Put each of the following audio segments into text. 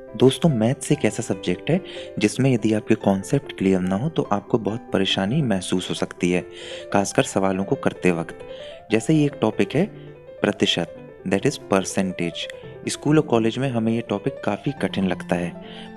दोस्तों, मैथ्स एक ऐसा सब्जेक्ट है जिसमें यदि आपके कॉन्सेप्ट क्लियर ना हो तो आपको बहुत परेशानी महसूस हो सकती है, खासकर सवालों को करते वक्त। जैसे ही एक टॉपिक है प्रतिशत, दैट इज़ परसेंटेज। स्कूल और कॉलेज में हमें ये टॉपिक काफ़ी कठिन लगता है,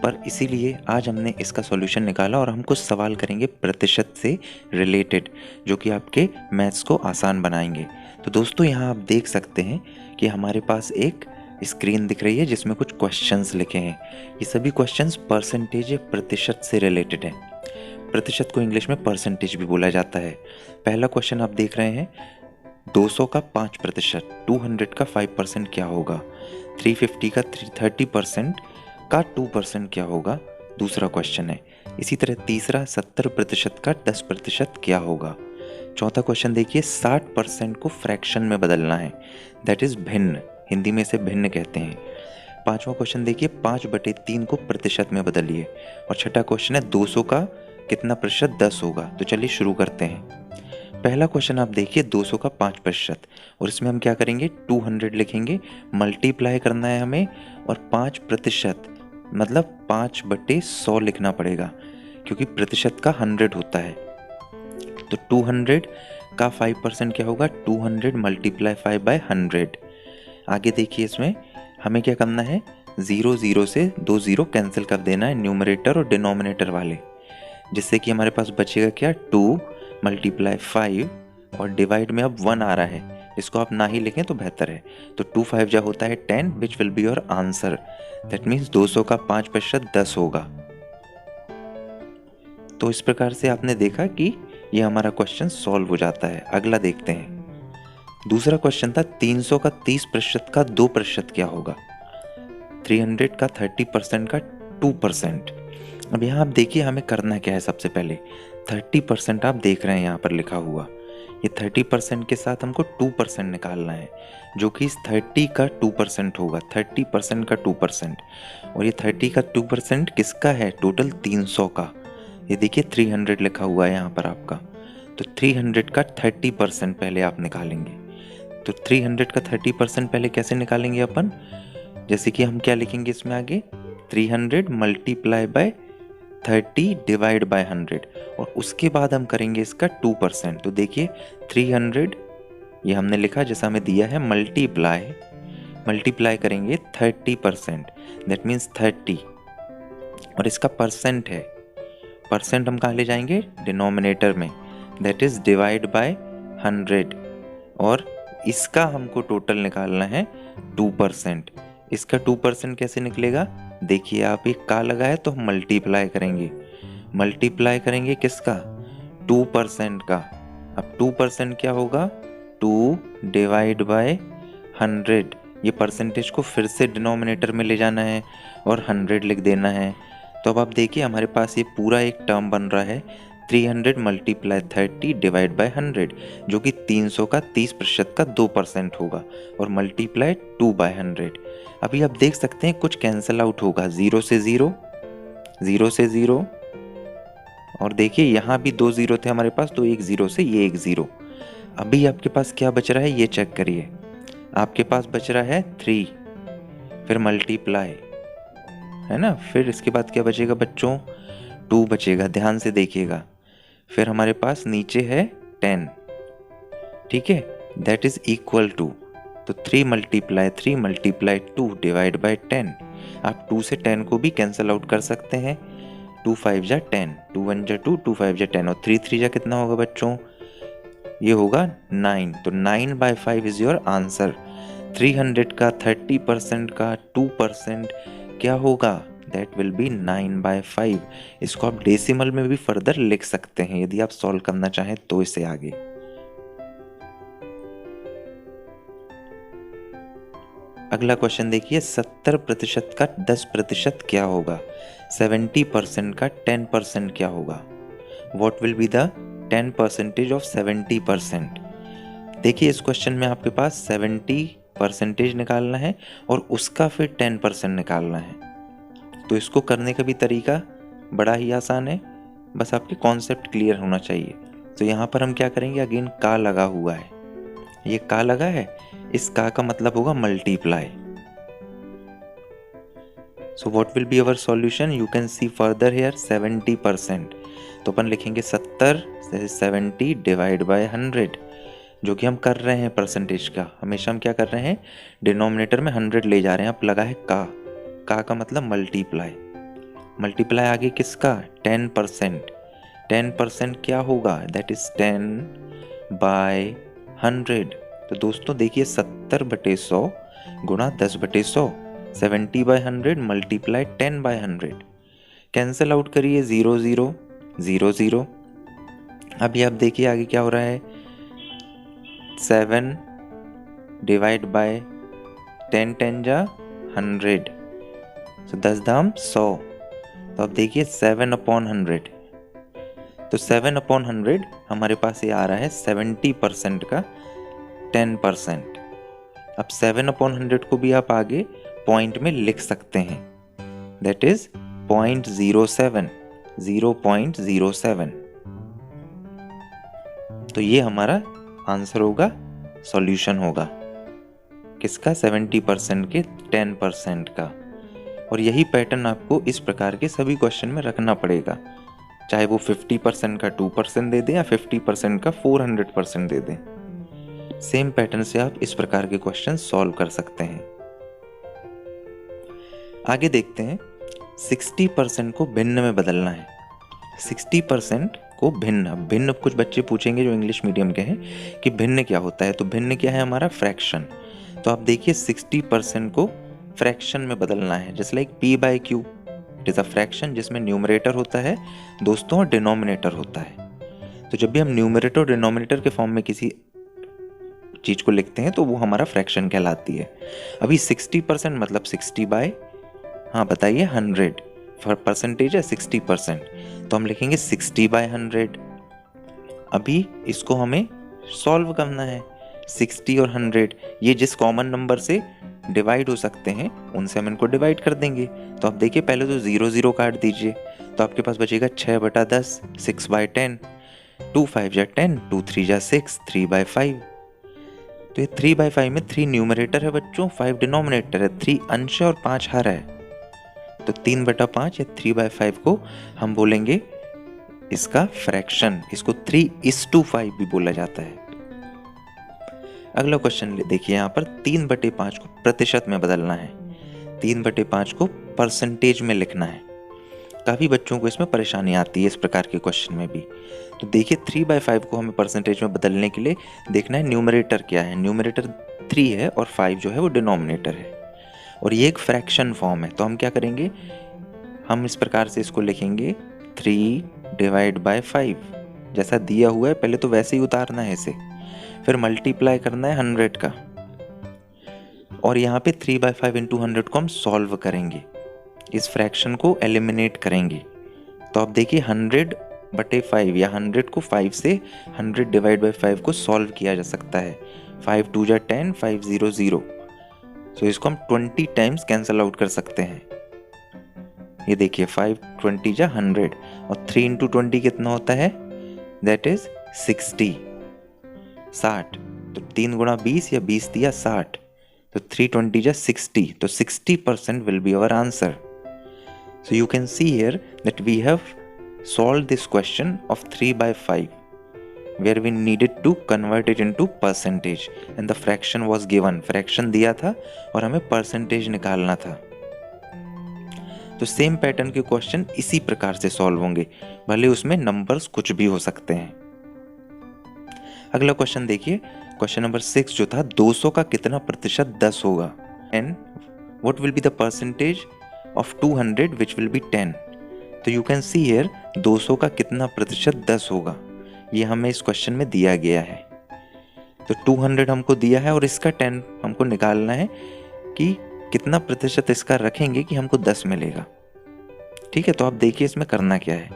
पर इसीलिए आज हमने इसका सॉल्यूशन निकाला और हम कुछ सवाल करेंगे प्रतिशत से रिलेटेड, जो कि आपके मैथ्स को आसान बनाएंगे। तो दोस्तों, यहाँ आप देख सकते हैं कि हमारे पास एक स्क्रीन दिख रही है जिसमें कुछ क्वेश्चंस लिखे हैं। ये सभी क्वेश्चंस परसेंटेज या प्रतिशत से रिलेटेड हैं। प्रतिशत को इंग्लिश में परसेंटेज भी बोला जाता है। पहला क्वेश्चन आप देख रहे हैं, 200 का 5%, 200 का 5% क्या होगा? 350 का 30% का 2% क्या होगा? दूसरा क्वेश्चन है। इसी तरह तीसरा, 70% का 10% क्या होगा? चौथा क्वेश्चन देखिए, 60% को फ्रैक्शन में बदलना है, दैट इज भिन्न, हिंदी में इसे भिन्न कहते हैं। पांचवा क्वेश्चन देखिए, 5/3 को प्रतिशत में बदलिए। और छठा क्वेश्चन है, 200 का कितना प्रतिशत 10 होगा? तो चलिए शुरू करते हैं। पहला क्वेश्चन आप देखिए, 200 का 5%, और इसमें हम क्या करेंगे, 200 लिखेंगे, मल्टीप्लाई करना है हमें, और 5% मतलब 5/100 लिखना पड़ेगा, क्योंकि प्रतिशत का 100 होता है। तो 200 का 5% क्या होगा? 200 मल्टीप्लाई 5/100। आगे देखिए, इसमें हमें क्या करना है, 0 से 2 0 कैंसिल कर देना है न्यूमरेटर और डिनोमिनेटर वाले, जिससे कि हमारे पास बचेगा क्या, 2 मल्टीप्लाई 5, और डिवाइड में अब 1 आ रहा है, इसको आप ना ही लिखें तो बेहतर है। तो 2 5 जा होता है 10, which will be your answer. That means 200 का 5% 10 होगा। तो इस प्रकार से आपने देखा कि ये हमारा क्वेश्चन सॉल्व हो जाता है। अगला देखते हैं। दूसरा क्वेश्चन था, 300 का 30% का 2% क्या होगा? 300 का 30% का 2%। अब यहाँ आप देखिए हमें करना क्या है। सबसे पहले 30% आप देख रहे हैं यहाँ पर लिखा हुआ, ये 30% के साथ हमको 2% निकालना है, जो कि इस 30 का 2% होगा। 30% का 2%, और ये 30 का 2% किसका है? टोटल 300 का। ये देखिए 300 लिखा हुआ है यहाँ पर आपका। तो 300 का 30% पहले आप निकालेंगे। तो 300 का 30% पहले कैसे निकालेंगे अपन? जैसे कि हम क्या लिखेंगे इसमें आगे, 300 मल्टीप्लाई बाय 30 डिवाइड बाय 100, और उसके बाद हम करेंगे इसका 2%। तो देखिए 300 ये हमने लिखा जैसा हमें दिया है, मल्टीप्लाई करेंगे 30%, दैट मीन्स 30, और इसका परसेंट है। परसेंट हम कहाँ ले जाएंगे? डिनोमिनेटर में, दैट इज डिवाइड बाय 100, और इसका हमको टोटल निकालना है 2%। इसका 2% कैसे निकलेगा? देखिए आप, एक का लगा है तो हम मल्टीप्लाई करेंगे किसका? 2% का। अब 2% क्या होगा? 2 डिवाइड बाय 100। ये परसेंटेज को फिर से डिनोमिनेटर में ले जाना है और 100 लिख देना है। तो अब आप देखिए हमारे पास ये पूरा एक टर्म बन रहा है, 300 मल्टीप्लाई 30 डिवाइड बाय 100, जो कि 300 का 30% का 2% होगा, और मल्टीप्लाई 2/100। अभी आप देख सकते हैं कुछ कैंसिल आउट होगा, 0 से 0, 0 से 0, और देखिए यहाँ भी 2 0 थे हमारे पास, तो एक 0 से ये एक 0। अभी आपके पास क्या बच रहा है ये चेक करिए। आपके पास बच रहा है 3, फिर मल्टीप्लाई, है ना, फिर इसके बाद क्या बचेगा बच्चों? 2 बचेगा, ध्यान से देखिएगा। फिर हमारे पास नीचे है 10, ठीक है, दैट इज इक्वल टू, तो 3 मल्टीप्लाई 2 डिवाइड बाय 10। आप 2 से 10 को भी कैंसिल आउट कर सकते हैं। 2 5 जा 10, 2 1 जा 2, 2 5 जा 10, और 3 3 जा कितना होगा बच्चों? ये होगा 9। तो 9/5 इज योर आंसर। 300 का 30% का 2% क्या होगा? That will be 9/5। इसको आप डेसिमल में भी फर्दर लिख सकते हैं यदि आप सॉल्व करना चाहें तो इसे आगे। अगला क्वेश्चन देखिए, 70% का 10% क्या होगा? 70% का 10% क्या होगा? What will be the 10% of 70%? देखिए इस क्वेश्चन में आपके पास 70% निकालना है और उसका फिर 10% निकालना है। तो इसको करने का भी तरीका बड़ा ही आसान है, बस आपके कॉन्सेप्ट क्लियर होना चाहिए। तो यहाँ पर हम क्या करेंगे, अगेन का लगा हुआ है, ये का लगा है, इस का मतलब होगा multiply. So what will be our solution, you can see further here 70%। तो अपन लिखेंगे 70 से 70 डिवाइड बाय 100, जो कि हम कर रहे हैं परसेंटेज का। हमेशा हम क्या कर रहे हैं, डिनोमिनेटर में 100 ले जा रहे हैं। अब लगा है का मतलब मल्टीप्लाई। मल्टीप्लाई आगे किसका, 10%। 10% क्या होगा, दैट इज 10 बाय 100। तो दोस्तों देखिए 70/100 गुणा 10/100, 70 by 100 multiply 10 by 100। Cancel out करिए, 0 0 0 0। अभी आप देखिए आगे क्या हो रहा है, 7 डिवाइड बाय 10 10 जा 100, तो 10 दाम 100। तो अब देखिए 7/100, तो 7/100 हमारे पास ये आ रहा है 70% का 10%। अब 7/100 को भी आप आगे पॉइंट में लिख सकते हैं, दैट इज 0.07, 0.07। तो ये हमारा आंसर होगा, सॉल्यूशन होगा किसका, 70% के 10% का। और यही पैटर्न आपको इस प्रकार के सभी क्वेश्चन में रखना पड़ेगा, चाहे वो 50% का 2% दे दें या 50% का 400% दे दें। सेम पैटर्न से आप इस प्रकार के क्वेश्चन सॉल्व कर सकते हैं। आगे देखते हैं, 60% को भिन्न में बदलना है। 60% को भिन्न कुछ बच्चे पूछेंगे जो इंग्लिश मीडियम के हैं कि भिन्न क्या होता है। तो भिन्न क्या है, हमारा फ्रैक्शन। तो आप देखिए 60% को फ्रैक्शन में बदलना है, जैसे like p/q, it is a fraction जिसमें न्यूमरेटर होता है दोस्तों और डिनोमिनेटर होता है। तो जब भी हम न्यूमरेटर और डिनोमिनेटर के फॉर्म में किसी चीज को लिखते हैं तो वो हमारा फ्रैक्शन कहलाती है। अभी 60% मतलब 60 बाय, हाँ बताइए, 100 परसेंटेज है 60%, तो हम लिखेंगे 60 बाय 100। अभी इसको हमें सॉल्व करना है, 60 और 100 ये जिस कॉमन नंबर से डिवाइड हो सकते हैं उनसे हम इनको डिवाइड कर देंगे। तो आप देखिए पहले तो 0 0 काट दीजिए, तो आपके पास बचेगा 6/10, 6/10, 2 5 जा 10, 2 3 जा 6, 3/5। तो ये 3/5 में 3 न्यूमरेटर है बच्चों, 5 डिनोमिनेटर है, 3 अंश और 5 हर है। तो 3/5 या 3/5 को हम बोलेंगे इसका फ्रैक्शन, इसको 3:5 भी बोला जाता है। अगला क्वेश्चन देखिए, यहाँ पर 3/5 को प्रतिशत में बदलना है, 3/5 को परसेंटेज में लिखना है। काफ़ी बच्चों को इसमें परेशानी आती है इस प्रकार के क्वेश्चन में भी। तो देखिए 3/5 को हमें परसेंटेज में बदलने के लिए देखना है न्यूमरेटर क्या है। न्यूमरेटर 3 है और 5 जो है वो डिनोमिनेटर है, और ये एक फ्रैक्शन फॉर्म है। तो हम क्या करेंगे, हम इस प्रकार से इसको लिखेंगे 3/5 जैसा दिया हुआ है, पहले तो वैसे ही उतारना है इसे, फिर मल्टीप्लाई करना है 100 का, और यहाँ पे 3/5 इंटू 100 को हम सॉल्व करेंगे, इस फ्रैक्शन को एलिमिनेट करेंगे। तो आप देखिए 100/5 या 100 को 5 से 100 डिवाइड बाई 5 को सॉल्व किया जा सकता है। 5 2 जा 10, 5 0 0। तो इसको हम 20 टाइम्स कैंसल आउट कर सकते हैं। ये देखिए 5 20 जा 100, और 3 इंटू 20 कितना होता है, दैट इज 60। तो 3 गुणा 20 या 20 दिया 60, तो 320 जा 60, तो 60% will be our answer. So you can see here that we have solved this question of 3/5 where we needed to convert it into percentage and the fraction was given. fraction दिया था और हमें percentage निकालना था। तो same pattern के question इसी प्रकार से सॉल्व होंगे, भले उसमें नंबर्स कुछ भी हो सकते हैं। अगला क्वेश्चन देखिए, क्वेश्चन नंबर 6 जो था, 200 का कितना प्रतिशत 10 होगा, and what will be the percentage of 200 which will be 10। तो यू कैन सी हियर 200 का कितना प्रतिशत 10 होगा, ये हमें इस क्वेश्चन में दिया गया है। तो 200 हमको दिया है और इसका 10 हमको निकालना है कि कितना प्रतिशत इसका रखेंगे कि हमको 10 मिलेगा। ठीक है, तो आप देखिए इसमें करना क्या है।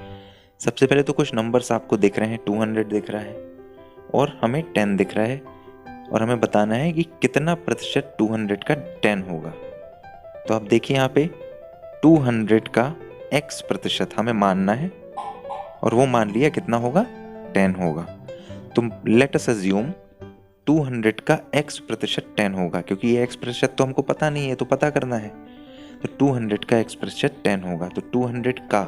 सबसे पहले तो कुछ नंबर्स आपको दिख रहे हैं, 200 दिख रहा है और हमें 10 दिख रहा है, और हमें बताना है कि कितना प्रतिशत 200 का 10 होगा। तो आप देखिए यहाँ पे 200 का x प्रतिशत हमें मानना है, और वो मान लिया कितना होगा, 10 होगा। तो लेट अस अज्यूम 200 का x प्रतिशत 10 होगा, क्योंकि ये x प्रतिशत तो हमको पता नहीं है, तो पता करना है। तो 200 का x प्रतिशत 10 होगा। तो 200 का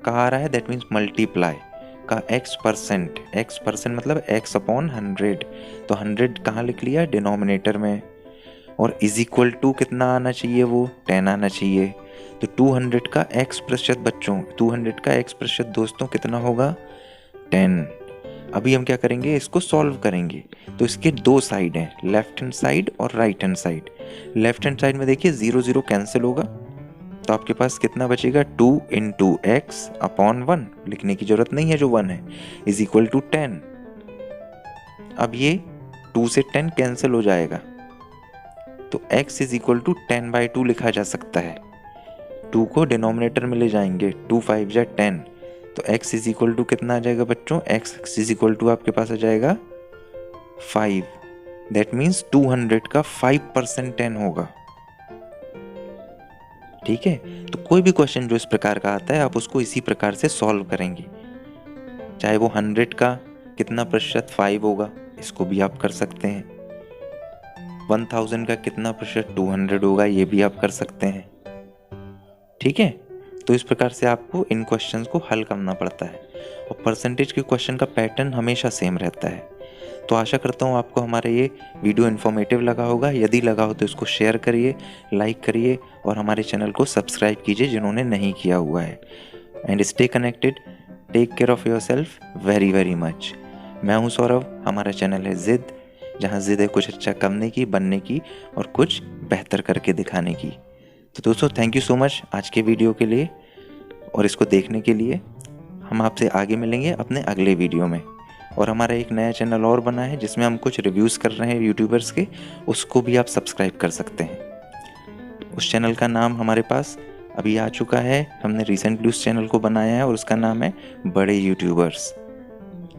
आ रहा है, दैट मीन्स मल्टीप्लाई का x%, मतलब x अपॉन 100। तो 100 कहाँ लिख लिया, डिनोमिनेटर में, और इज इक्वल टू कितना आना चाहिए, वो 10 आना चाहिए। तो 200 का x प्रतिशत बच्चों, 200 का x प्रतिशत दोस्तों कितना होगा, 10। अभी हम क्या करेंगे, इसको सॉल्व करेंगे। तो इसके दो साइड हैं, लेफ्ट हैंड साइड और right hand side. Left hand side में देखिए 0 0 कैंसिल होगा, तो आपके पास कितना बचेगा, 2 इंटू एक्स अपॉन 1, लिखने की जरूरत नहीं है जो 1 है, इज इक्वल टू 10। अब ये 2 से 10 कैंसिल हो जाएगा, तो x इज इक्वल टू 10/2 लिखा जा सकता है। 2 को डिनोमिनेटर में ले जाएंगे, 2 5 जा 10, तो x इज इक्वल टू कितना आ जाएगा बच्चों, x इज इक्वल टू आपके पास आ जाएगा 5। दैट मीन्स 200 का 5% 10 होगा। ठीक है, तो कोई भी क्वेश्चन जो इस प्रकार का आता है आप उसको इसी प्रकार से सॉल्व करेंगे। चाहे वो 100 का कितना प्रतिशत 5 होगा, इसको भी आप कर सकते हैं। 1000 का कितना प्रतिशत 200 होगा, ये भी आप कर सकते हैं। ठीक है, तो इस प्रकार से आपको इन क्वेश्चंस को हल करना पड़ता है, और परसेंटेज के क्वेश्चन का पैटर्न हमेशा सेम रहता है। तो आशा करता हूँ आपको हमारा ये वीडियो इन्फॉर्मेटिव लगा होगा। यदि लगा हो तो इसको शेयर करिए, लाइक करिए, और हमारे चैनल को सब्सक्राइब कीजिए जिन्होंने नहीं किया हुआ है। And stay connected, take care of yourself very very much. मैं हूँ सौरभ, हमारा चैनल है जिद, जहाँ जिद है कुछ अच्छा करने की, बनने की, और कुछ बेहतर करके दिखाने की। तो दोस्तों थैंक यू सो मच आज के वीडियो के लिए और इसको देखने के लिए। हम आपसे आगे मिलेंगे अपने अगले वीडियो में। और हमारा एक नया चैनल और बना है जिसमें हम कुछ रिव्यूज़ कर रहे हैं यूट्यूबर्स के, उसको भी आप सब्सक्राइब कर सकते हैं। उस चैनल का नाम हमारे पास अभी आ चुका है, हमने रिसेंटली उस चैनल को बनाया है और उसका नाम है बड़े YouTubers.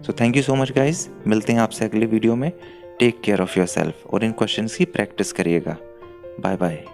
So thank you so much guys, मिलते हैं आपसे अगले वीडियो में। Take care of yourself और इन क्वेश्चंस की प्रैक्टिस करिएगा। Bye bye.